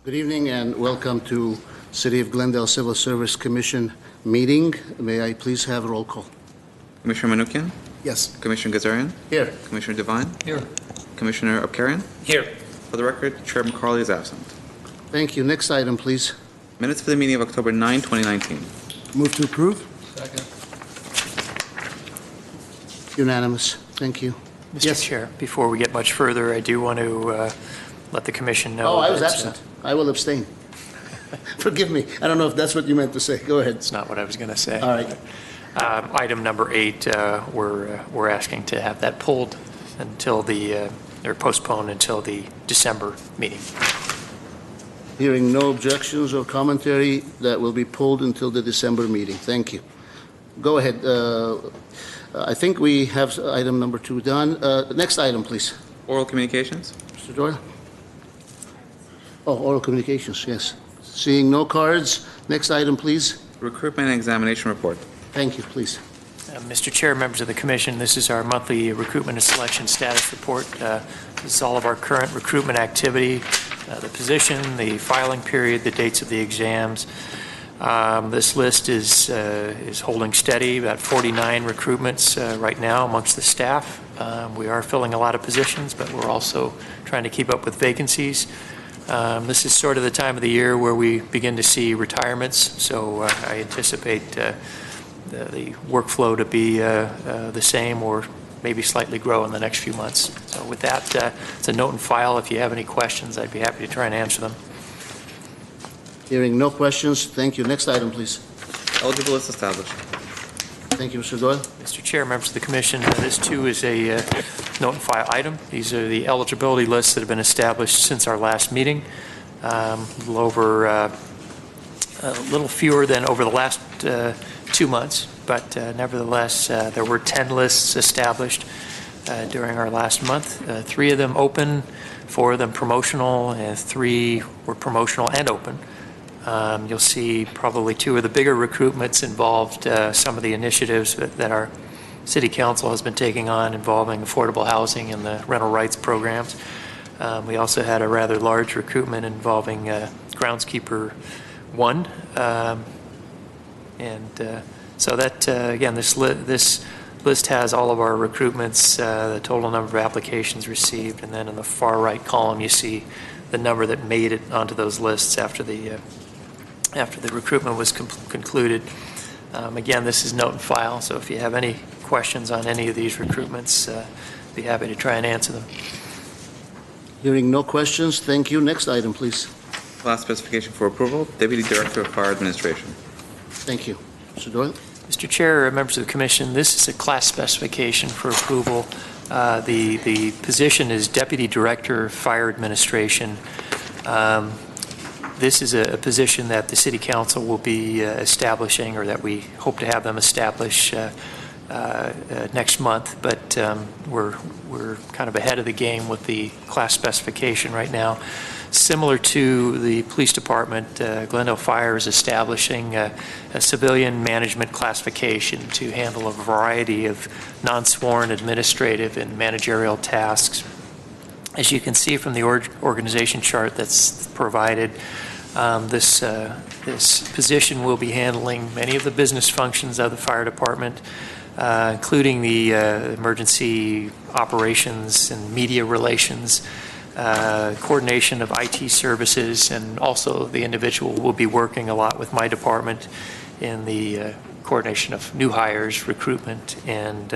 Good evening and welcome to City of Glendale Civil Service Commission meeting. May I please have a roll call? Commissioner Manukian? Yes. Commissioner Gazarian? Here. Commissioner Devine? Here. Commissioner Abkarian? Here. For the record, Chair McCarley is absent. Thank you. Next item, please. Minutes for the meeting of October 9, 2019. Move to approve. Second. Unanimous. Thank you. Mr. Yes. Chair, before we get much further, I do want to let the commission know. Oh, I was that, absent. I will abstain. Forgive me. I don't know if that's what you meant to say. Go ahead. It's not what I was going to say. All right. Item number 8, we're asking to have that pulled until or postponed until the December meeting. Hearing no objections or commentary, that will be pulled until the December meeting. Thank you. Go ahead. I think we have item number 2 done. Next item, please. Oral communications? Mr. Doyle? Oh, oral communications, yes. Seeing no cards. Next item, please. Recruitment and examination report. Thank you, please. Mr. Chair, members of the commission, this is our monthly recruitment and selection status report. This is all of our current recruitment activity, the position, the filing period, the dates of the exams. This list is holding steady, about 49 recruitments right now amongst the staff. We are filling a lot of positions, but we're also trying to keep up with vacancies. This is sort of the time of the year where we begin to see retirements, so I anticipate the workflow to be the same or maybe slightly grow in the next few months. So with that, it's a note and file. If you have any questions, I'd be happy to try and answer them. Hearing no questions, thank you. Next item, please. Eligible list established. Thank you, Mr. Doyle. Mr. Chair, members of the commission, this too is a note and file item. These are the eligibility lists that have been established since our last meeting. A little fewer than over the last 2 months, but nevertheless, there were 10 lists established during our last month. 3 of them open, 4 of them promotional, and 3 were promotional and open. You'll see probably 2 of the bigger recruitments involved some of the initiatives that our City Council has been taking on involving affordable housing and the rental rights programs. We also had a rather large recruitment involving Groundskeeper 1. So that, again, this list has all of our recruitments, the total number of applications received, and then in the far right column you see the number that made it onto those lists after the recruitment was concluded. Again, this is note and file, so if you have any questions on any of these recruitments, be happy to try and answer them. Hearing no questions, thank you. Next item, please. Last specification for approval, Deputy Director of Fire Administration. Thank you. Mr. Doyle? Mr. Chair, members of the commission, this is a class specification for approval. The position is Deputy Director of Fire Administration. This is a position that the City Council will be establishing, or that we hope to have them establish next month, but we're kind of ahead of the game with the class specification right now. Similar to the police department, Glendale Fire is establishing a civilian management classification to handle a variety of non-sworn administrative and managerial tasks. As you can see from the organization chart that's provided, this position will be handling many of the business functions of the fire department, including the emergency operations and media relations, coordination of IT services, and also the individual will be working a lot with my department in the coordination of new hires, recruitment, and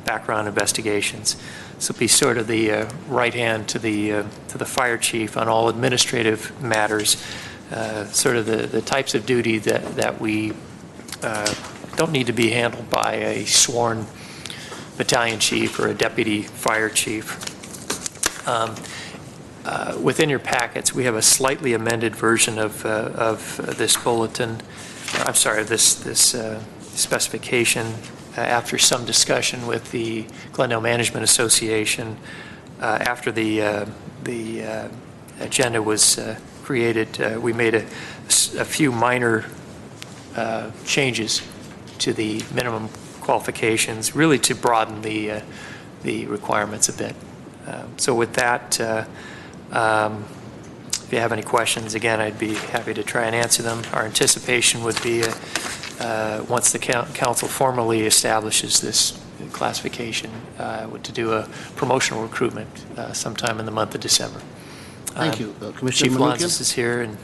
background investigations. So be sort of the right hand to the fire chief on all administrative matters, sort of the types of duty that we don't need to be handled by a sworn battalion chief or a deputy fire chief. Within your packets, we have a slightly amended version of this bulletin. I'm sorry, this specification. After some discussion with the Glendale Management Association, after the agenda was created, we made a few minor changes to the minimum qualifications, really to broaden the requirements a bit. So with that, if you you have any questions, again, I'd be happy to try and answer them. Our anticipation would be, once the council formally establishes this classification, to do a promotional recruitment sometime in the month of December. Thank you. Commissioner Chief Manukian? Lanzis is here, and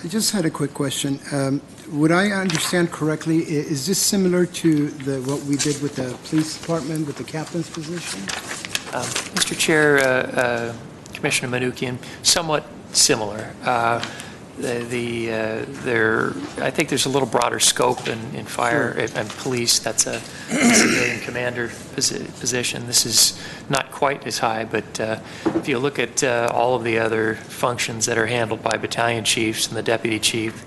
I just had a quick question. Would I understand correctly, is this similar to what we did with the police department, with the captain's position? Mr. Chair, Commissioner Manukian, somewhat similar. I think there's a little broader scope in fire and police. That's a civilian commander position. This is not quite as high, but if you look at all of the other functions that are handled by battalion chiefs and the deputy chief,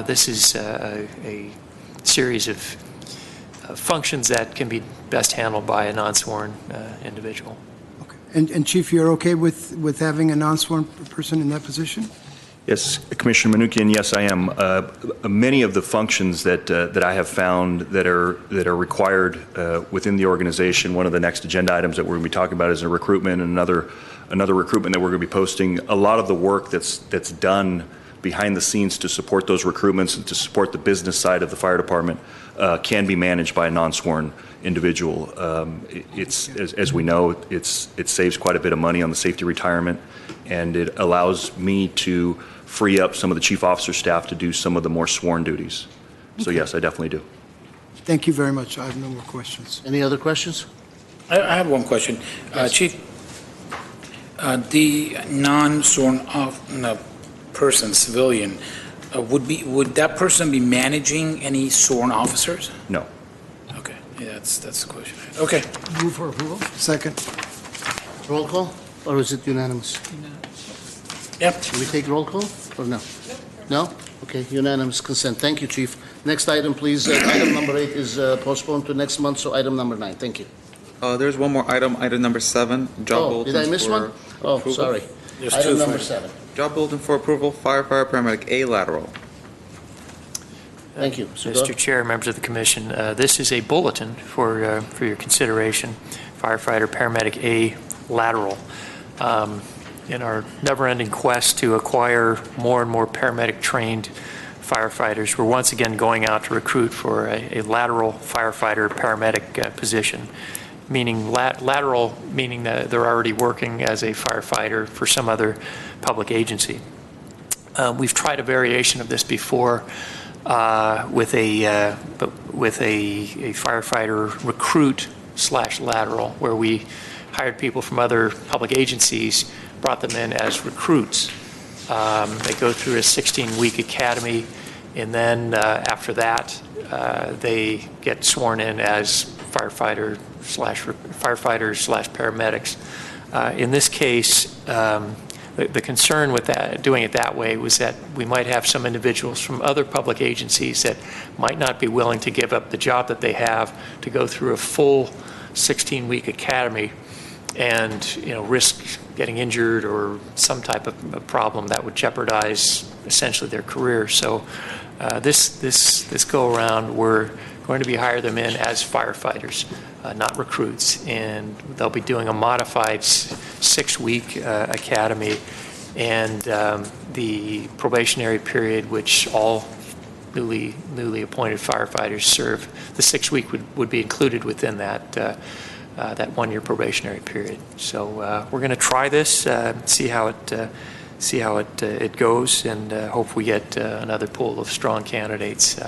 this is a series of functions that can be best handled by a non-sworn individual. Okay. And Chief, you're okay with having a non-sworn person in that position? Yes, Commissioner Manukian, yes, I am. Many of the functions that I have found that are required within the organization, one of the next agenda items that we're going to be talking about is a recruitment, and another recruitment that we're going to be posting. A lot of the work that's done behind the scenes to support those recruitments and to support the business side of the fire department can be managed by a non-sworn individual. It's, as we know, it saves quite a bit of money on the safety retirement, and it allows me to free up some of the chief officer staff to do some of the more sworn duties. So yes, I definitely do. Thank you very much. I have no more questions. Any other questions? I have one question. Yes. Chief, the non-sworn person, civilian, would that person be managing any sworn officers? No. Okay, yeah, that's the question. Okay. Move for approval. Second. Roll call, or is it unanimous? Yep. Should we take roll call, or no? No? Okay, unanimous consent. Thank you, Chief. Next item, please. Item number 8 is postponed to next month, so item number 9. Thank you. There's one more item, item number 7, job Oh, bulletins did I miss for one? Oh, approval. sorry. There's Item two number for- 7. Job bulletin for approval, firefighter paramedic A lateral. Thank you. Mr. Chair, members of the commission, this is a bulletin for your consideration, firefighter paramedic A lateral. In our never-ending quest to acquire more and more paramedic-trained firefighters, we're once again going out to recruit for a lateral firefighter paramedic position, meaning lateral, meaning that they're already working as a firefighter for some other public agency. We've tried a variation of this before with a firefighter recruit / lateral, where we hired people from other public agencies, brought them in as recruits. They go through a 16-week academy, and then after that, they get sworn in as firefighters / paramedics. In this case, the concern with that, doing it that way, was that we might have some individuals from other public agencies that might not be willing to give up the job that they have to go through a full 16-week academy and risk getting injured or some type of a problem that would jeopardize essentially their career. So this go around, we're going to be hire them in as firefighters, not recruits, and they'll be doing a modified 6-week academy, and the probationary period, which all newly appointed firefighters serve, the 6-week would be included within that 1-year probationary period. So we're going to try this, see how it goes, and hope we get another pool of strong candidates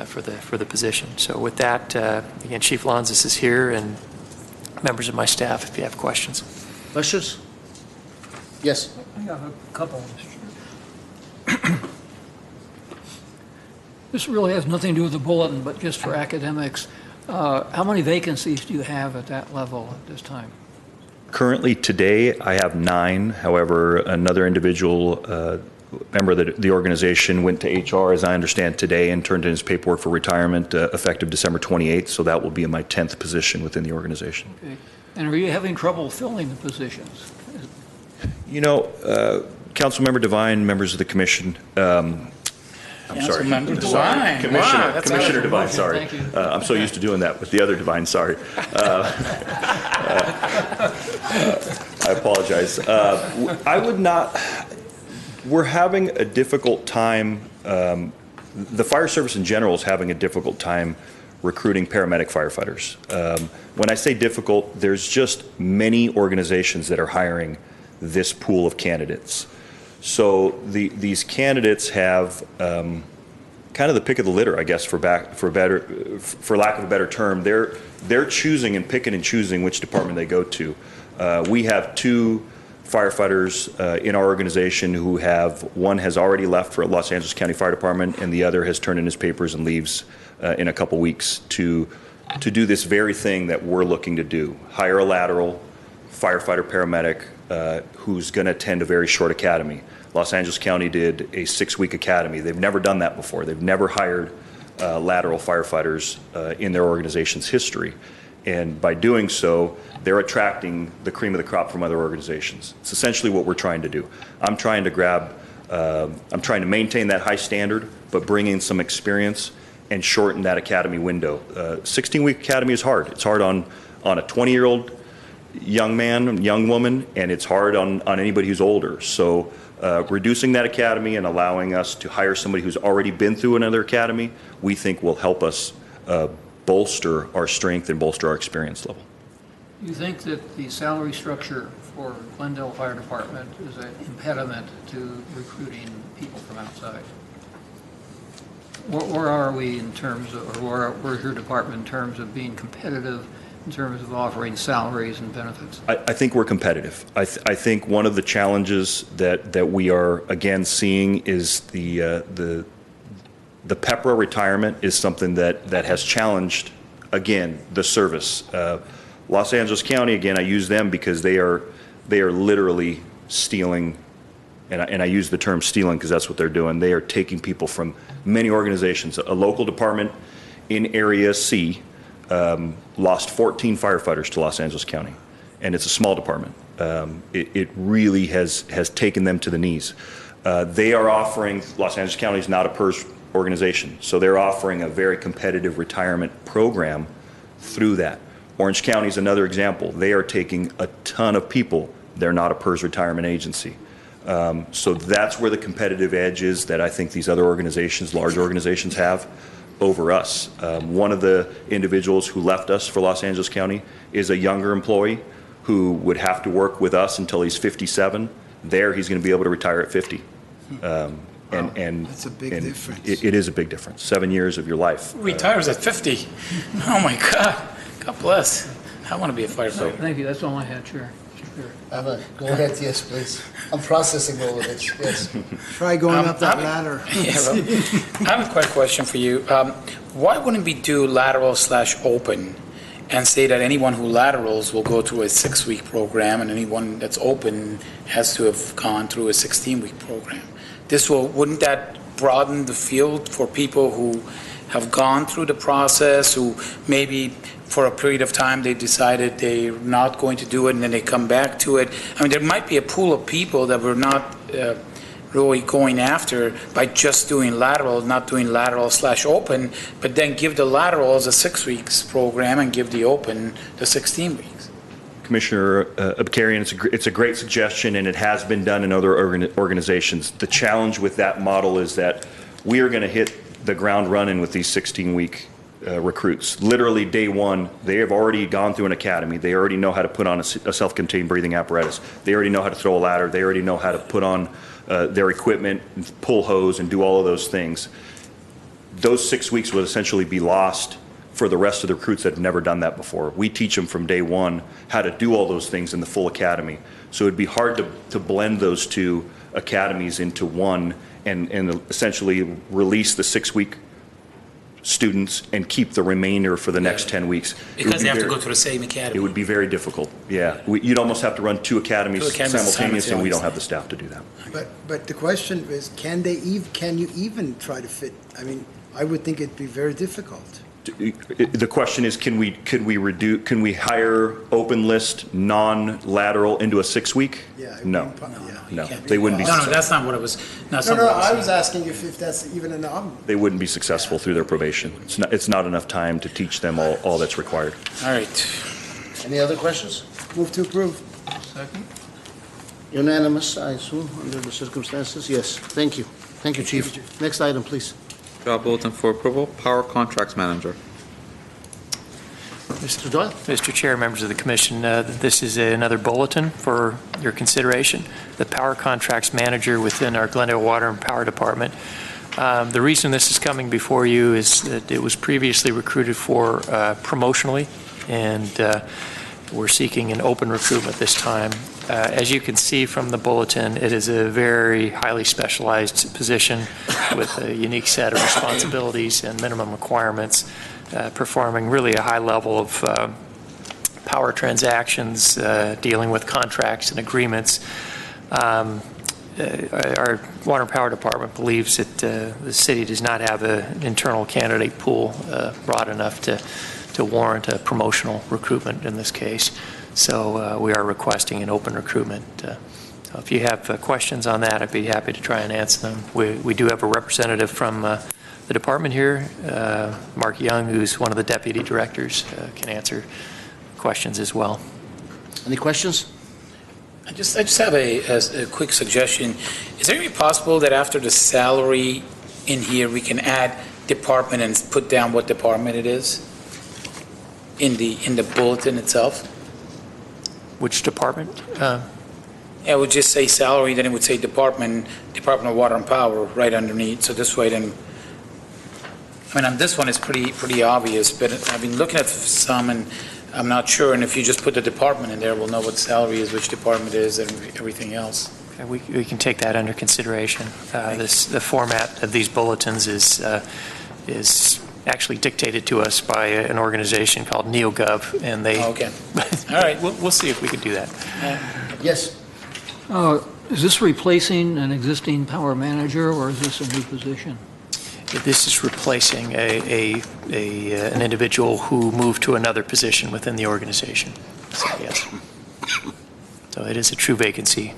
for the position. So with that, again, Chief Lanzis is here, and members of my staff, if you have questions. Questions? Yes. I have a couple, Mr. Chair. This really has nothing to do with the bulletin, but just for academics. How many vacancies do you have at that level at this time? Currently, today, I have 9. However, another individual member of the organization went to HR, as I understand, today and turned in his paperwork for retirement effective December 28th. So that will be in my 10th position within the organization. Okay. And are you having trouble filling the positions? Councilmember Devine, members of the commission, I'm sorry. Councilmember Devine. Commissioner, Wow, that's Commissioner Devine, Okay, sorry. thank you. I'm so used to doing that with the other Devine, sorry. I apologize. I would not, We're having a difficult time, the fire service in general is having a difficult time recruiting paramedic firefighters. When I say difficult, there's just many organizations that are hiring this pool of candidates. So these candidates have kind of the pick of the litter, I guess, for lack of a better term. They're choosing and picking and choosing which department they go to. We have 2 firefighters in our organization who one has already left for Los Angeles County Fire Department, and the other has turned in his papers and leaves in a couple weeks to do this very thing that we're looking to do: hire a lateral firefighter paramedic who's going to attend a very short academy. Los Angeles County did a 6-week academy. They've never done that before. They've never hired lateral firefighters in their organization's history. And by doing so, they're attracting the cream of the crop from other organizations. It's essentially what we're trying to do. I'm trying to maintain that high standard, but bring in some experience and shorten that academy window. 16-week academy is hard. It's hard on a 20-year-old young man, young woman, and it's hard on anybody who's older. So reducing that academy and allowing us to hire somebody who's already been through another academy, we think will help us bolster our strength and bolster our experience level. Do you think that the salary structure for Glendale Fire Department is an impediment to recruiting people from outside? Where are we in terms of, or where's your department in terms of being competitive in terms of offering salaries and benefits? I think we're competitive. I think one of the challenges that we are again seeing is the PEPRA retirement is something that has challenged, again, the service. Los Angeles County, again, I use them because they are literally stealing, and I use the term stealing because that's what they're doing. They are taking people from many organizations. A local department in Area C lost 14 firefighters to Los Angeles County, and it's a small department. It really has taken them to the knees. They are offering, Los Angeles County is not a PERS organization, so they're offering a very competitive retirement program through that. Orange County is another example. They are taking a ton of people. They're not a PERS retirement agency. So that's where the competitive edge is that I think these other organizations, large organizations, have over us. One of the individuals who left us for Los Angeles County is a younger employee who would have to work with us until he's 57. There, he's going to be able to retire at 50. And That's a big difference. It is a big difference. 7 years of your life. Retires at 50. Oh, my God. God bless. I want to be a firefighter. Thank you, that's all I had, Chair. Go ahead, yes, please. I'm processing all of it, yes. Try going up that ladder. Yeah, well, I have a quick question for you. Why wouldn't we do lateral/open and say that anyone who laterals will go through a 6-week program and anyone that's open has to have gone through a 16-week program? Wouldn't that broaden the field for people who have gone through the process, who maybe for a period of time they decided they're not going to do it and then they come back to it? I mean, there might be a pool of people that we're not really going after by just doing lateral, not doing lateral/open, but then give the lateral as a 6 weeks program and give the open the 16 weeks. Commissioner Abkarian, it's a great suggestion, and it has been done in other organizations. The challenge with that model is that we are going to hit the ground running with these 16-week recruits. Literally day one, they have already gone through an academy. They already know how to put on a self-contained breathing apparatus. They already know how to throw a ladder. They already know how to put on their equipment, pull hose, and do all of those things. Those 6 weeks would essentially be lost for the rest of the recruits that have never done that before. We teach them from day one how to do all those things in the full academy. So it'd be hard to blend those two academies into one and essentially release the 6-week students and keep the remainder for the next 10 weeks. Because they have to go to the same academy. It would be very difficult, yeah. You'd almost have to run two academies simultaneously, and we don't have the staff to do that. But the question is, can you even try to fit? I mean, I would think it'd be very difficult. The question is, can we hire open list non-lateral into a 6-week? Yeah. No, No, they wouldn't be. No, that's not what it was. I was asking if that's even an option. They wouldn't be successful through their probation. It's not enough time to teach them all that's required. All right. Any other questions? Move to approve. Second? Unanimous, I assume, under the circumstances? Yes, thank you. Thank you, Chief. Next item, please. Job bulletin for approval, Power Contracts Manager. Mr. Doyle? Mr. Chair, members of the commission, this is another bulletin for your consideration. The Power Contracts Manager within our Glendale Water and Power Department. The reason this is coming before you is that it was previously recruited for promotionally, and we're seeking an open recruitment this time. As you can see from the bulletin, it is a very highly specialized position with a unique set of responsibilities and minimum requirements, performing really a high level of power transactions, dealing with contracts and agreements. Our Water and Power Department believes that the city does not have an internal candidate pool broad enough to warrant a promotional recruitment in this case. So we are requesting an open recruitment. If you have questions on that, I'd be happy to try and answer them. We do have a representative from the department here, Mark Young, who's one of the deputy directors, can answer questions as well. Any questions? I just have a quick suggestion. Is there any possible that after the salary in here, we can add department and put down what department it is in the bulletin itself? Which department? Yeah, it would just say salary, then it would say Department of Water and Power right underneath. So this way, then, I mean, on this one it's pretty obvious, but I've been looking at some and I'm not sure. And if you just put the department in there, we'll know what salary is, which department it is, and everything else. Okay, we can take that under consideration. The format of these bulletins is actually dictated to us by an organization called NeoGov, and they. Oh, okay. All right. We'll see if we can do that. Yes. Is this replacing an existing power manager, or is this a new position? This is replacing an individual who moved to another position within the organization. So, yes. So it is a true vacancy.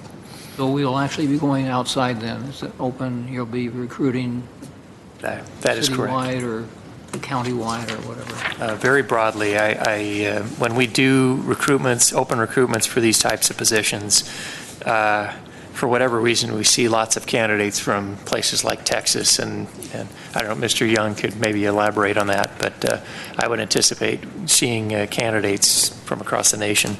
So we'll actually be going outside then? Is it open, you'll be recruiting That is correct. citywide or countywide or whatever? Very broadly, when we do recruitments, open recruitments for these types of positions, for whatever reason, we see lots of candidates from places like Texas, and I don't know, Mr. Young could maybe elaborate on that, but I would anticipate seeing candidates from across the nation.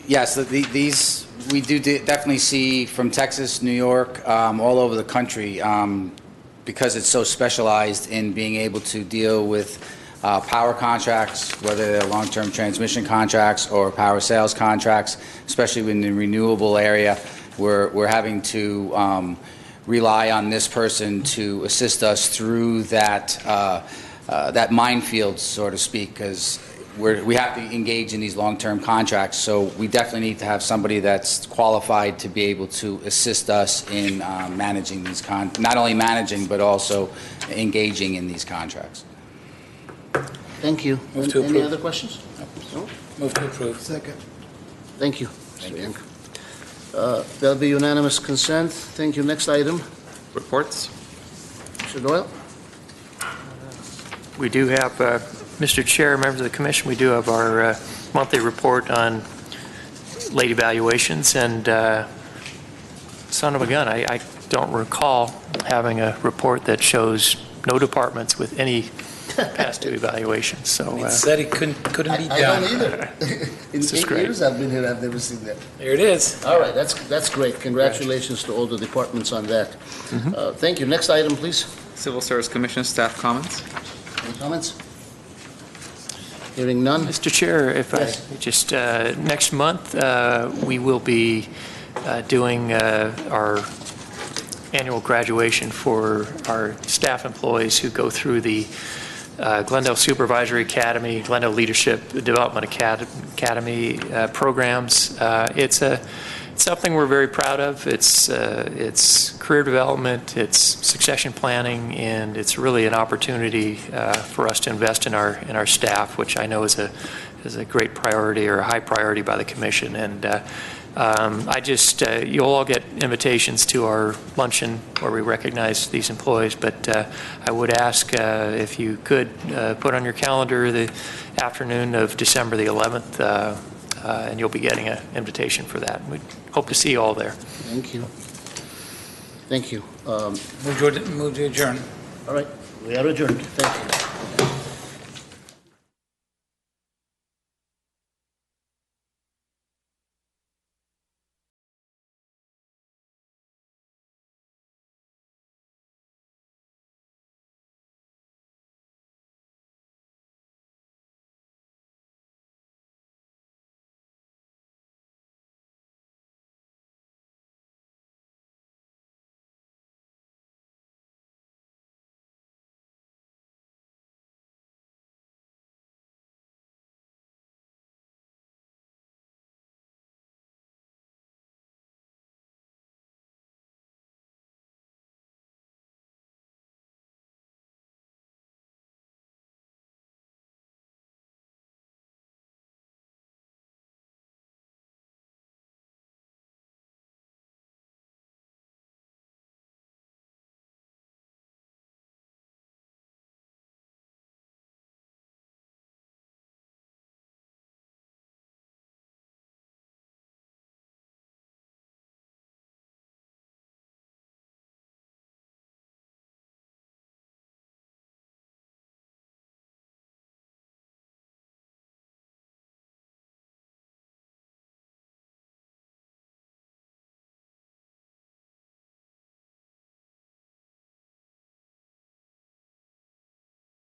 Yes, these we do definitely see from Texas, New York, all over the country, because it's so specialized in being able to deal with power contracts, whether they're long-term transmission contracts or power sales contracts, especially in the renewable area. We're having to rely on this person to assist us through that that minefield, so to speak, because we have to engage in these long-term contracts. So we definitely need to have somebody that's qualified to be able to assist us in managing these not only managing but also engaging in these contracts. Thank you. Move to Any approve. other questions? No? Move to approve. Second. Thank you. Thank you. There'll be unanimous consent. Thank you. Next item. Reports. Mr. Doyle? We do have, Mr. Chair, members of the commission, we do have our monthly report on late evaluations, and son of a gun, I don't recall having a report that shows no departments with any past due evaluations. So It said it couldn't be I done. don't either. In This is 8 great. years I've been here, I've never seen that. There it is. All right, that's great. Congratulations to all the departments on that. Thank you. Next item, please. Civil Service Commission staff comments. Any comments? Hearing none. Mr. Chair, if Yes. I just, next month, we will be doing our annual graduation for our staff employees who go through the Glendale Supervisory Academy, Glendale Leadership Development Academy programs. It's something we're very proud of. It's career development, it's succession planning, and it's really an opportunity for us to invest in our staff, which I know is a great priority or a high priority by the commission. And you'll all get invitations to our luncheon where we recognize these employees, but I would ask if you could put on your calendar the afternoon of December the 11th. and you'll be getting an invitation for that. We hope to see you all there. Thank you. Thank you. Move to adjourn. All right, we are adjourned. Thank you.